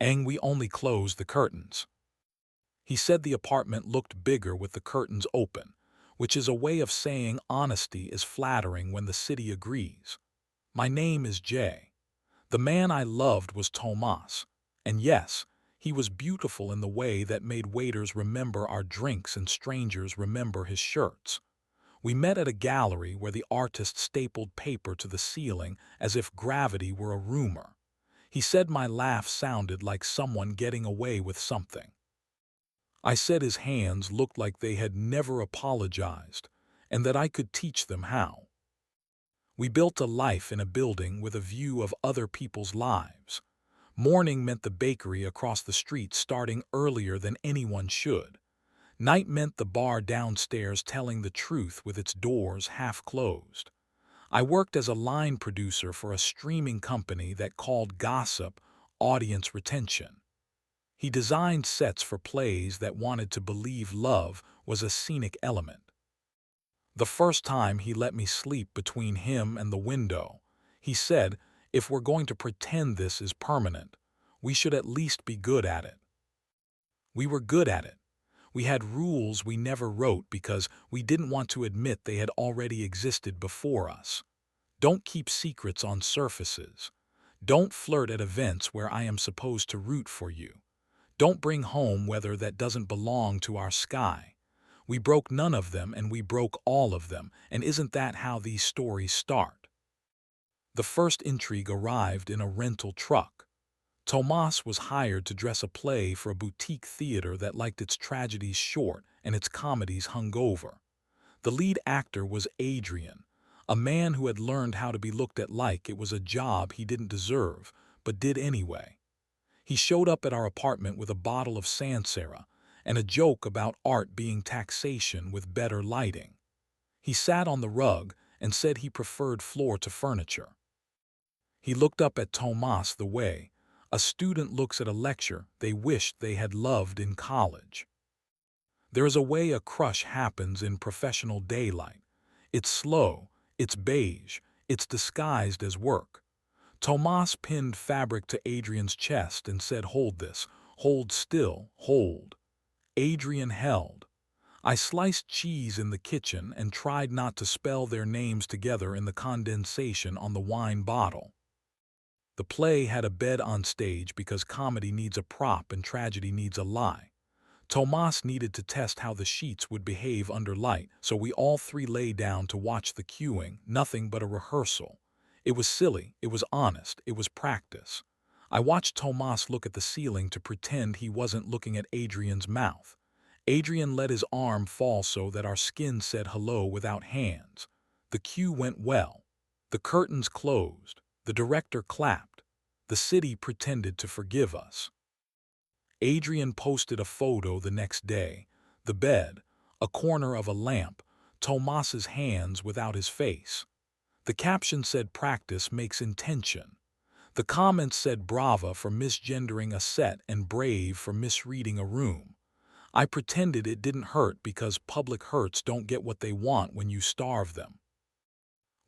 and we only closed the curtains. He said the apartment looked bigger with the curtains open, which is a way of saying honesty is flattering when the city agrees. My name is Jay. The man I loved was Tomas, and yes, he was beautiful in the way that made waiters remember our drinks and strangers remember his shirts. We met at a gallery where the artist stapled paper to the ceiling as if gravity were a rumor. He said my laugh sounded like someone getting away with something. I said his hands looked like they had never apologized, and that I could teach them how. We built a life in a building with a view of other people's lives. Morning meant the bakery across the street starting earlier than anyone should. Night meant the bar downstairs telling the truth with its doors half closed. I worked as a line producer for a streaming company that called gossip audience retention. He designed sets for plays that wanted to believe love was a scenic element. The first time he let me sleep between him and the window, he said, if we're going to pretend this is permanent, we should at least be good at it. We were good at it. We had rules we never wrote because we didn't want to admit they had already existed before us. Don't keep secrets on surfaces. Don't flirt at events where I am supposed to root for you. Don't bring home weather that doesn't belong to our sky. We broke none of them and we broke all of them, and isn't that how these stories start? The first intrigue arrived in a rental truck. Tomas was hired to dress a play for a boutique theater that liked its tragedies short and its comedies hungover. The lead actor was Adrian, a man who had learned how to be looked at like it was a job he didn't deserve, but did anyway. He showed up at our apartment with a bottle of Sansera and a joke about art being taxation with better lighting. He sat on the rug and said he preferred floor to furniture. He looked up at Tomas the way a student looks at a lecture they wished they had loved in college. There is a way a crush happens in professional daylight. It's slow, it's beige, it's disguised as work. Tomas pinned fabric to Adrian's chest and said, "Hold this, hold still, hold." Adrian held. I sliced cheese in the kitchen and tried not to spell their names together in the condensation on the wine bottle. The play had a bed on stage because comedy needs a prop and tragedy needs a lie. Tomas needed to test how the sheets would behave under light, so we all three lay down to watch the cueing, nothing but a rehearsal. It was silly, it was honest, it was practice. I watched Tomas look at the ceiling to pretend he wasn't looking at Adrian's mouth. Adrian let his arm fall so that our skin said hello without hands. The cue went well. The curtains closed. The director clapped. The city pretended to forgive us. Adrian posted a photo the next day. The bed, a corner of a lamp, Tomas's hands without his face. The caption said practice makes intention. The comments said brava for misgendering a set and brave for misreading a room. I pretended it didn't hurt because public hurts don't get what they want when you starve them.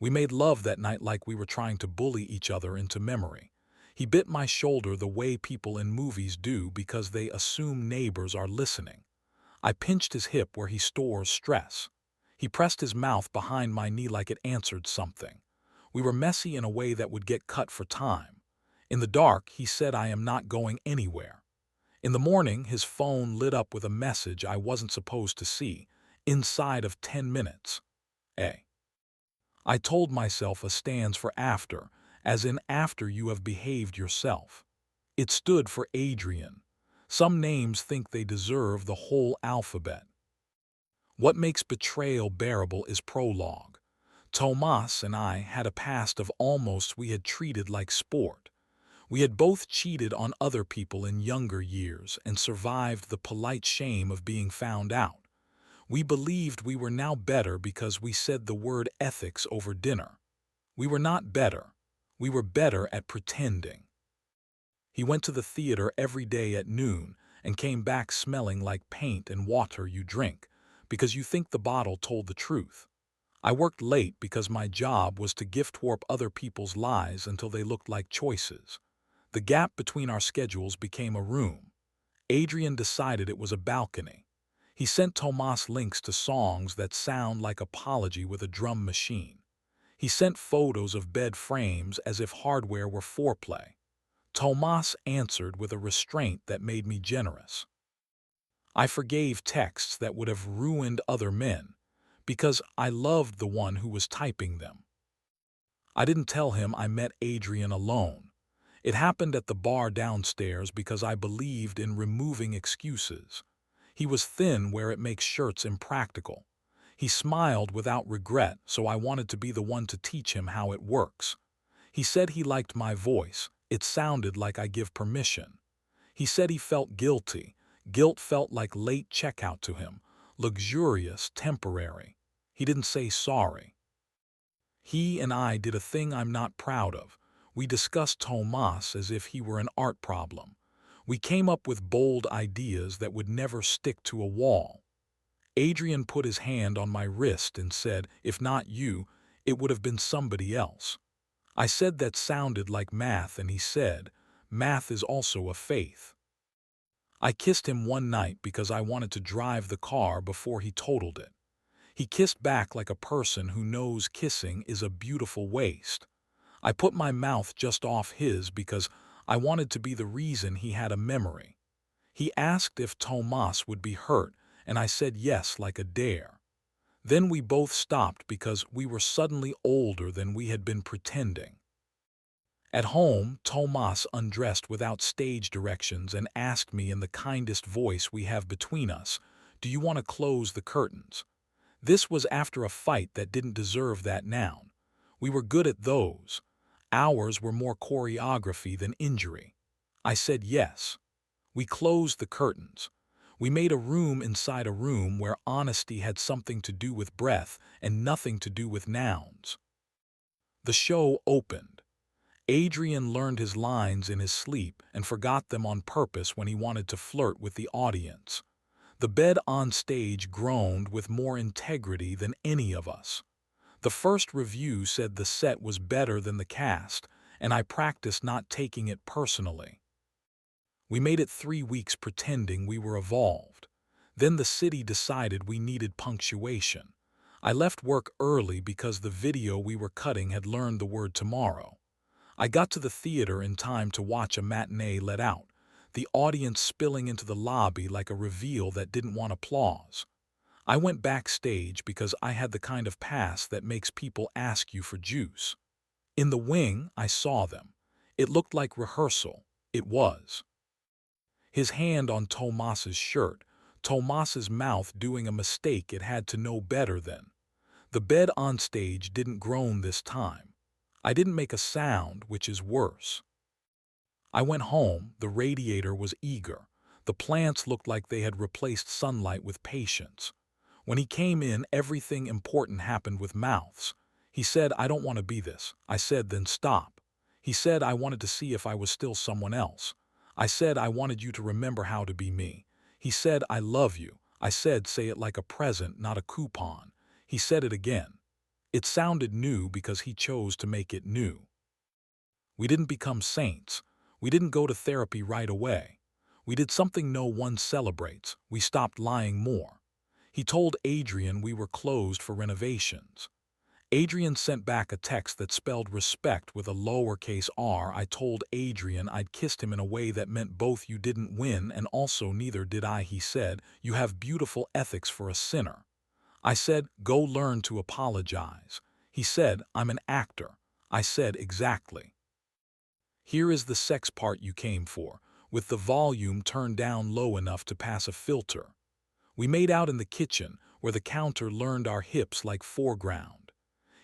We made love that night like we were trying to bully each other into memory. He bit my shoulder the way people in movies do because they assume neighbors are listening. I pinched his hip where he stores stress. He pressed his mouth behind my knee like it answered something. We were messy in a way that would get cut for time. In the dark, he said I am not going anywhere. In the morning, his phone lit up with a message I wasn't supposed to see. Inside of 10 minutes. A. I told myself a stands for after, as in after you have behaved yourself. It stood for Adrian. Some names think they deserve the whole alphabet. What makes betrayal bearable is prologue. Tomas and I had a past of almost we had treated like sport. We had both cheated on other people in younger years and survived the polite shame of being found out. We believed we were now better because we said the word ethics over dinner. We were not better. We were better at pretending. He went to the theater every day at noon and came back smelling like paint and water you drink because you think the bottle told the truth. I worked late because my job was to gift warp other people's lies until they looked like choices. The gap between our schedules became a room. Adrian decided it was a balcony. He sent Tomas links to songs that sound like apology with a drum machine. He sent photos of bed frames as if hardware were foreplay. Tomas answered with a restraint that made me generous. I forgave texts that would have ruined other men, because I loved the one who was typing them. I didn't tell him I met Adrian alone. It happened at the bar downstairs because I believed in removing excuses. He was thin where it makes shirts impractical. He smiled without regret, so I wanted to be the one to teach him how it works. He said he liked my voice. It sounded like I give permission. He said he felt guilty. Guilt felt like late checkout to him, luxurious, temporary. He didn't say sorry. He and I did a thing I'm not proud of. We discussed Tomas as if he were an art problem. We came up with bold ideas that would never stick to a wall. Adrian put his hand on my wrist and said, "If not you, it would have been somebody else." I said that sounded like math, and he said, "Math is also a faith." I kissed him one night because I wanted to drive the car before he totaled it. He kissed back like a person who knows kissing is a beautiful waste. I put my mouth just off his because I wanted to be the reason he had a memory. He asked if Tomas would be hurt, and I said yes like a dare. Then we both stopped because we were suddenly older than we had been pretending. At home, Tomas undressed without stage directions and asked me in the kindest voice we have between us, "Do you want to close the curtains?" This was after a fight that didn't deserve that noun. We were good at those. Ours were more choreography than injury. I said yes. We closed the curtains. We made a room inside a room where honesty had something to do with breath and nothing to do with nouns. The show opened. Adrian learned his lines in his sleep and forgot them on purpose when he wanted to flirt with the audience. The bed on stage groaned with more integrity than any of us. The first review said the set was better than the cast, and I practiced not taking it personally. We made it 3 weeks pretending we were evolved. Then the city decided we needed punctuation. I left work early because the video we were cutting had learned the word tomorrow. I got to the theater in time to watch a matinee let out, the audience spilling into the lobby like a reveal that didn't want applause. I went backstage because I had the kind of pass that makes people ask you for juice. In the wing, I saw them. It looked like rehearsal. It was. His hand on Tomas's shirt, Tomas's mouth doing a mistake it had to know better than. The bed on stage didn't groan this time. I didn't make a sound, which is worse. I went home. The radiator was eager. The plants looked like they had replaced sunlight with patience. When he came in, everything important happened with mouths. He said, "I don't want to be this." I said, "Then stop." He said, "I wanted to see if I was still someone else." I said, "I wanted you to remember how to be me." He said, "I love you." I said, "Say it like a present, not a coupon." He said it again. It sounded new because he chose to make it new. We didn't become saints. We didn't go to therapy right away. We did something no one celebrates. We stopped lying more. He told Adrian we were closed for renovations. Adrian sent back a text that spelled respect with a lowercase r. I told Adrian I'd kissed him in a way that meant both you didn't win and also neither did I. He said, "You have beautiful ethics for a sinner." I said, "Go learn to apologize." He said, "I'm an actor." I said, "Exactly. Here is the sex part you came for, with the volume turned down low enough to pass a filter." We made out in the kitchen, where the counter learned our hips like foreground.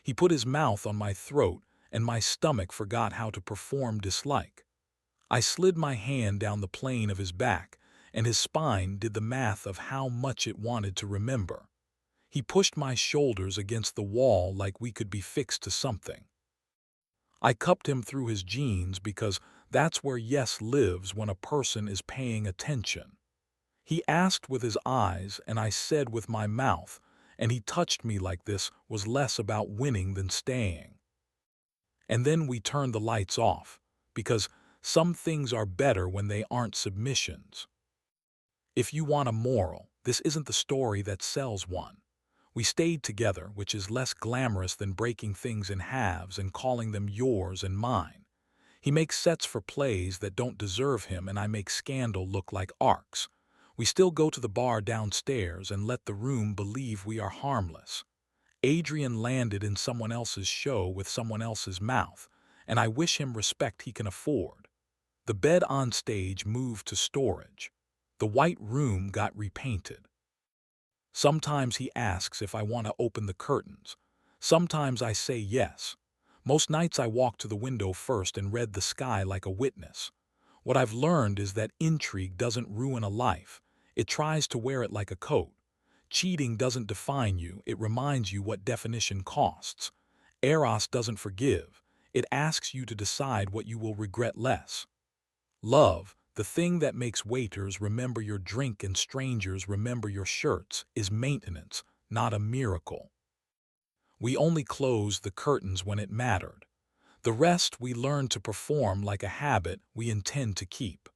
He put his mouth on my throat, and my stomach forgot how to perform dislike. I slid my hand down the plane of his back, and his spine did the math of how much it wanted to remember. He pushed my shoulders against the wall like we could be fixed to something. I cupped him through his jeans because that's where yes lives when a person is paying attention. He asked with his eyes, and I said with my mouth, and he touched me like this was less about winning than staying. And then we turned the lights off, because Some things are better when they aren't submissions. If you want a moral, this isn't the story that sells one. We stayed together, which is less glamorous than breaking things in halves and calling them yours and mine. He makes sets for plays that don't deserve him, and I make scandal look like arcs. We still go to the bar downstairs and let the room believe we are harmless. Adrian landed in someone else's show with someone else's mouth, and I wish him respect he can afford. The bed on stage moved to storage. The white room got repainted. Sometimes he asks if I want to open the curtains. Sometimes I say yes. Most nights I walk to the window first and read the sky like a witness. What I've learned is that intrigue doesn't ruin a life. It tries to wear it like a coat. Cheating doesn't define you, it reminds you what definition costs. Eros doesn't forgive. It asks you to decide what you will regret less. Love, the thing that makes waiters remember your drink and strangers remember your shirts, is maintenance, not a miracle. We only closed the curtains when it mattered. The rest we learned to perform like a habit we intend to keep.